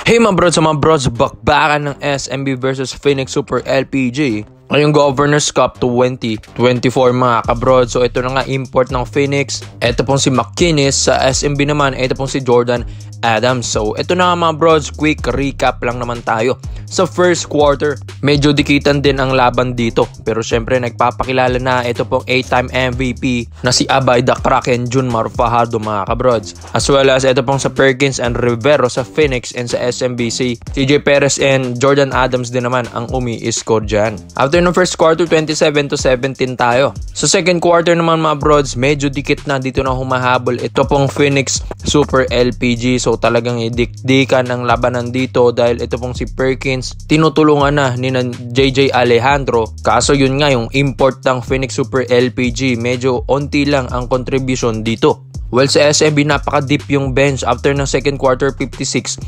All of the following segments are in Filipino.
Hey mga bros, bakbakan ng SMB versus Phoenix Super LPG ngayong Governors Cup 2024 mga kabrod. So ito na nga import ng Phoenix. Ito pong si McKinnis. Sa SMB naman, ito pong si Jordan Adams. So ito na nga mga brods, quick recap lang naman tayo. Sa first quarter, medyo dikitan din ang laban dito. Pero syempre nagpapakilala na ito pong 8-time MVP na si Abay the Kraken Junmar Fajardo mga kabrods. As well as ito pong sa Perkins and Rivero sa Phoenix and sa SMBC. CJ Perez and Jordan Adams din naman ang umi-score dyan. After ng first quarter, 27-17 tayo. Sa second quarter naman mga brods, medyo dikit na dito na humahabol. Ito pong Phoenix Super LPG. So talagang idikdikan ang labanan dito dahil ito pong si Perkins tinutulungan na ni JJ Alejandro. Kaso yun nga, yung import ng Phoenix Super LPG, medyo onti lang ang contribution dito. Well, sa SMB napaka-deep yung bench after ng second quarter, 56-52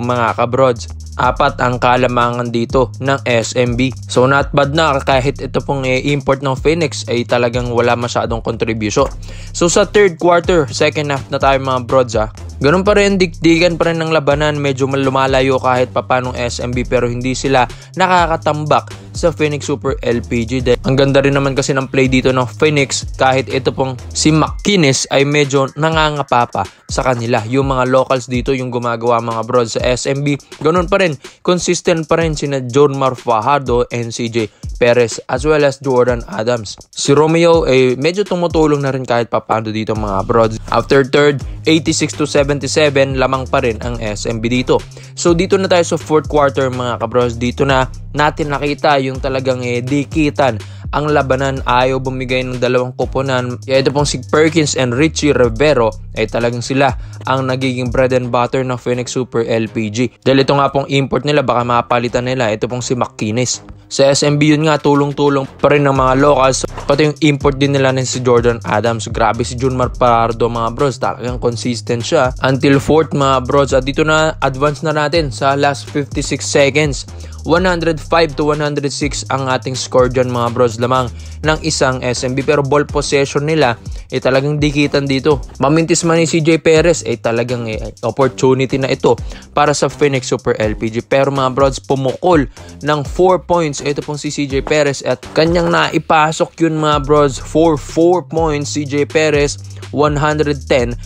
mga kabrods. 4 ang kalamangan dito ng SMB. So not bad na kahit ito pong import ng Phoenix ay talagang wala masyadong contribution. So sa third quarter, second half na tayo mga brods ganun pa rin, dikdigan pa rin ng labanan. Medyo lumalayo kahit papanong SMB pero hindi sila nakakatambak sa Phoenix Super LPG. Ang ganda rin naman kasi ng play dito ng Phoenix kahit ito pong si McKinnis ay medyo nangangapapa sa kanila. Yung mga locals dito yung gumagawa mga brods. Sa SMB, ganun pa rin, consistent pa rin sina Junmar Fajardo and CJ Perez as well as Jordan Adams. Si Romeo ay medyo tumutulong na rin kahit papando dito mga brods. After third, 86-77, lamang pa rin ang SMB dito. So dito na tayo sa fourth quarter mga kabros. Dito na natin nakita yung talagang dikitan ang labanan. Ayaw bumigay ng dalawang koponan. Ito pong si Perkins and Richie Rivero ay talagang sila ang nagiging bread and butter ng Phoenix Super LPG. Dahil ito nga pong import nila, baka mapalitan nila. Ito pong si McKinnis. Sa SMB yun nga, tulong-tulong pa rin ng mga locals. Pati yung import din nila si Jordan Adams. Grabe si Junmar Fajardo mga bros. Talagang consistent siya. Until fourth mga bros. Dito na advance na natin sa last 56 seconds. 105-106 ang ating score dyan mga bros, lamang ng isang SMB. Pero ball possession nila talagang dikitan dito. Mamintis man ni CJ Perez talagang opportunity na ito para sa Phoenix Super LPG. Pero mga bros, pumukol ng 4 points ito pong si CJ Perez at kanyang naipasok yun mga bros for 4 points. CJ Perez 110-105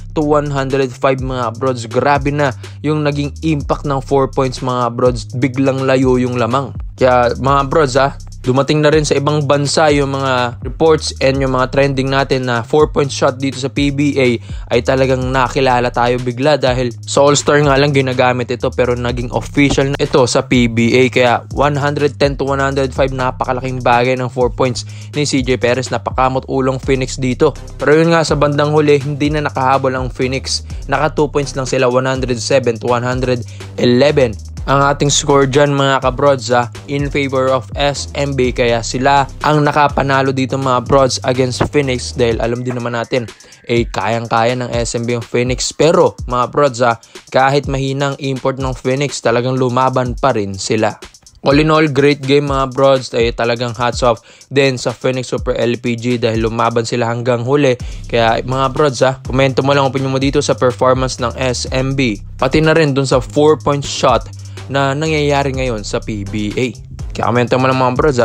mga brods. Grabe na yung naging impact ng 4 points mga brods. Biglang layo yung lamang. Kaya mga brods dumating na rin sa ibang bansa yung mga reports and yung mga trending natin na 4-point shot dito sa PBA ay talagang nakilala tayo bigla dahil sa All-Star nga lang ginagamit ito pero naging official na ito sa PBA. Kaya 110-105, napakalaking bagay ng 4 points ni CJ Perez. Napakamot ulong Phoenix dito. Pero yun nga, sa bandang huli hindi na nakahabol ang Phoenix. Naka 2 points lang sila, 107-111 ang ating score dyan mga kabrods in favor of SMB. Kaya sila ang nakapanalo dito mga brods against Phoenix dahil alam din naman natin kayang-kaya ng SMB yung Phoenix. Pero mga brods kahit mahinang import ng Phoenix, talagang lumaban pa rin sila. All in all, great game mga brods. Talagang hats off din sa Phoenix Super LPG dahil lumaban sila hanggang huli. Kaya mga brods komento mo lang opinion mo dito sa performance ng SMB. Pati na rin dun sa 4-point shot na nangyayari ngayon sa PBA. Kaya komento mo lang mga brods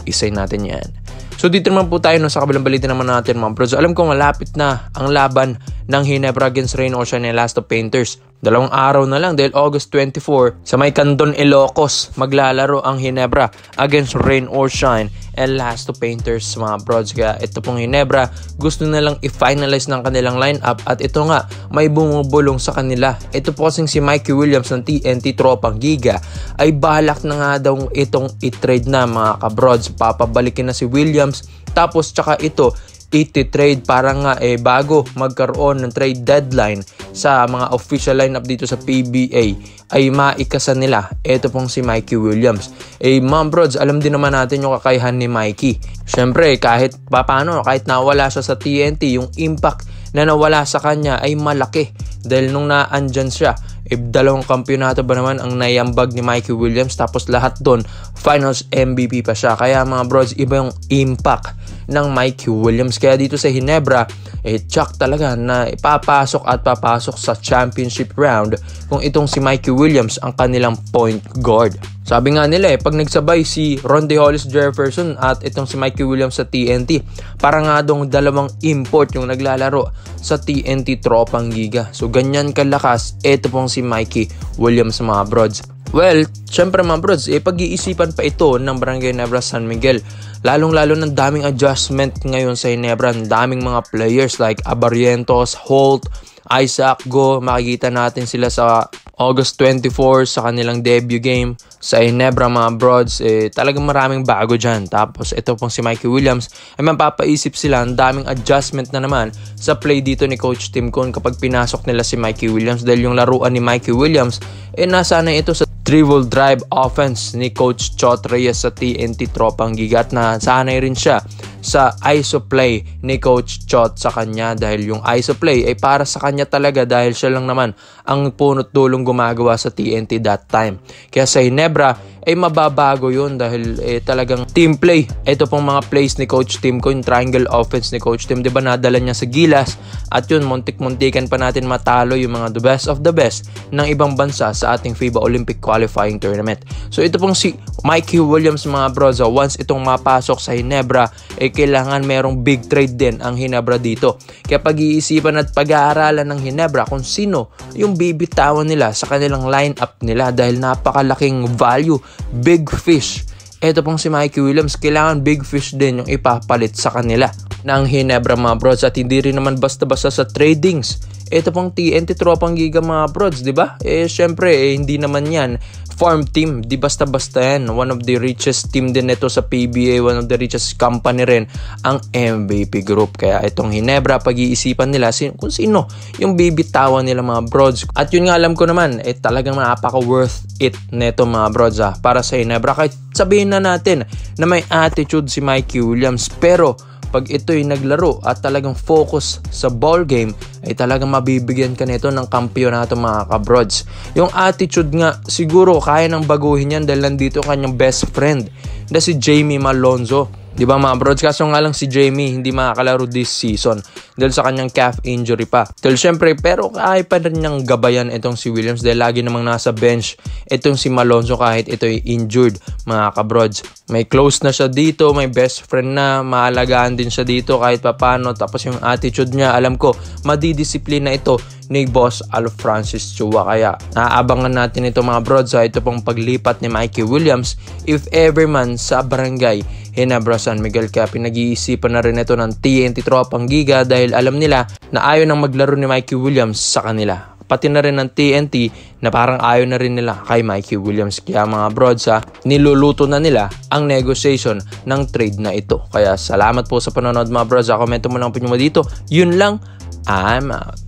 isay natin yan. So dito naman po tayo sa kabilang balita naman natin mga brods. Alam ko malapit na ang laban ng Ginebra against Rain or Shine and Last of Painters. 2 araw na lang dahil August 24 sa may Candon, Ilocos maglalaro ang Ginebra against Rain or Shine and Last of Painters mga brods. Kaya ito pong Ginebra gusto na lang i-finalize ng kanilang lineup at ito nga may bumubulong sa kanila. Ito po kasing si Mikey Williams ng TNT Tropang Giga ay balak na nga daw itong i-trade na mga kabrods. Papabalikin na si Williams tapos tsaka ito i-trade para nga bago magkaroon ng trade deadline sa mga official lineup dito sa PBA ay maikasan nila ito pong si Mikey Williams. Mga brods, alam din naman natin yung kakayahan ni Mikey. Syempre kahit paano, kahit nawala siya sa TNT, yung impact na nawala sa kanya ay malaki dahil nung naandyan siya Dalawang kampiyonato ba naman ang naiambag ni Mikey Williams, tapos lahat doon finals MVP pa siya. Kaya mga brods, iba yung impact ng Mikey Williams. Kaya dito sa Ginebra, tsak talaga na papasok at papasok sa championship round kung itong si Mikey Williams ang kanilang point guard. Sabi nga nila pag nagsabay si Rondae Hollis Jefferson at itong si Mikey Williams sa TNT, para nga dong dalawang import yung naglalaro sa TNT Tropang Giga. So ganyan kalakas ito pong si Mikey Williams mga brods. Well, syempre mga brods, pag-iisipan pa ito ng Barangay Ginebra San Miguel. Lalong-lalo ng daming adjustment ngayon sa Ginebra. Ang daming mga players like Abarrientos, Holt, Isaac Go. Makikita natin sila sa August 24 sa kanilang debut game sa Ginebra mga brods. Talagang maraming bago dyan. Tapos ito pong si Mikey Williams, mapapaisip sila, ang daming adjustment na naman sa play dito ni Coach Tim Cone kapag pinasok nila si Mikey Williams. Dahil yung laruan ni Mikey Williams, nasanay ito sa dribble drive offense ni Coach Chot Reyes sa TNT Tropang Giga, at nasanay rin siya sa ISO play ni Coach Chot sa kanya, dahil yung ISO play ay para sa kanya talaga dahil siya lang naman ang punot dulong gumagawa sa TNT that time. Kaya sa Ginebra ay mababago yun dahil talagang team play. Ito pong mga plays ni Coach Tim Cone, triangle offense ni Coach Tim, diba nadala niya sa Gilas, at yun muntik-muntikan pa natin matalo yung mga the best of the best ng ibang bansa sa ating FIBA Olympic qualifying tournament. So ito pong si Mikey Williams mga bros, once itong mapasok sa Ginebra, kailangan merong big trade din ang Ginebra dito. Kaya pag-iisipan at pag-aaralan ng Ginebra kung sino yung bibitawan nila sa kanilang lineup nila, dahil napakalaking value, big fish. Ito pong si Mikey Williams, kailangan big fish din yung ipapalit sa kanila ng Ginebra mga brods, at hindi rin naman basta-basta sa tradings. Ito pong TNT Tropang Giga mga brods, di ba? Syempre, hindi naman yan farm team, di basta-basta yan. One of the richest team din ito sa PBA, one of the richest company rin ang MVP Group. Kaya itong Ginebra, pag-iisipan nila kung sino yung bibitawan nila mga brods. At yun nga alam ko naman, talagang napaka-worth it neto mga brods para sa Ginebra. Kahit sabihin na natin na may attitude si Mikey Williams, pero pag ito'y naglaro at talagang focus sa ball game, ay talagang mabibigyan ka nito ng kampiyonato mga kabrods. Yung attitude nga, siguro kaya nang baguhin yan dahil nandito kanyang best friend na si Jamie Malonzo. Diba mga brods? Kaso nga lang si Jamie hindi makakalaro this season dahil sa kanyang calf injury pa. Dahil syempre, pero kaya pa rin niyang gabayan itong si Williams dahil lagi namang nasa bench itong si Malonzo kahit ito'y injured mga kabrods. May close na siya dito, may best friend na, maalagaan din siya dito kahit papano. Tapos yung attitude niya, alam ko, madidisiplina ito ni Boss Al Francis Chua. Kaya naaabangan natin ito mga brods ito pong paglipat ni Mikey Williams if ever man sa Barangay Ginebra San Miguel. Kaya pinag-iisipan na rin ito ng TNT Tropang Giga dahil alam nila na ayaw nang maglaro ni Mikey Williams sa kanila. Pati na rin ng TNT na parang ayaw na rin nila kay Mikey Williams. Kaya mga brods niluluto na nila ang negotiation ng trade na ito. Kaya salamat po sa panonood mga brods. Komento mo lang po nyo dito. Yun lang. I'm out.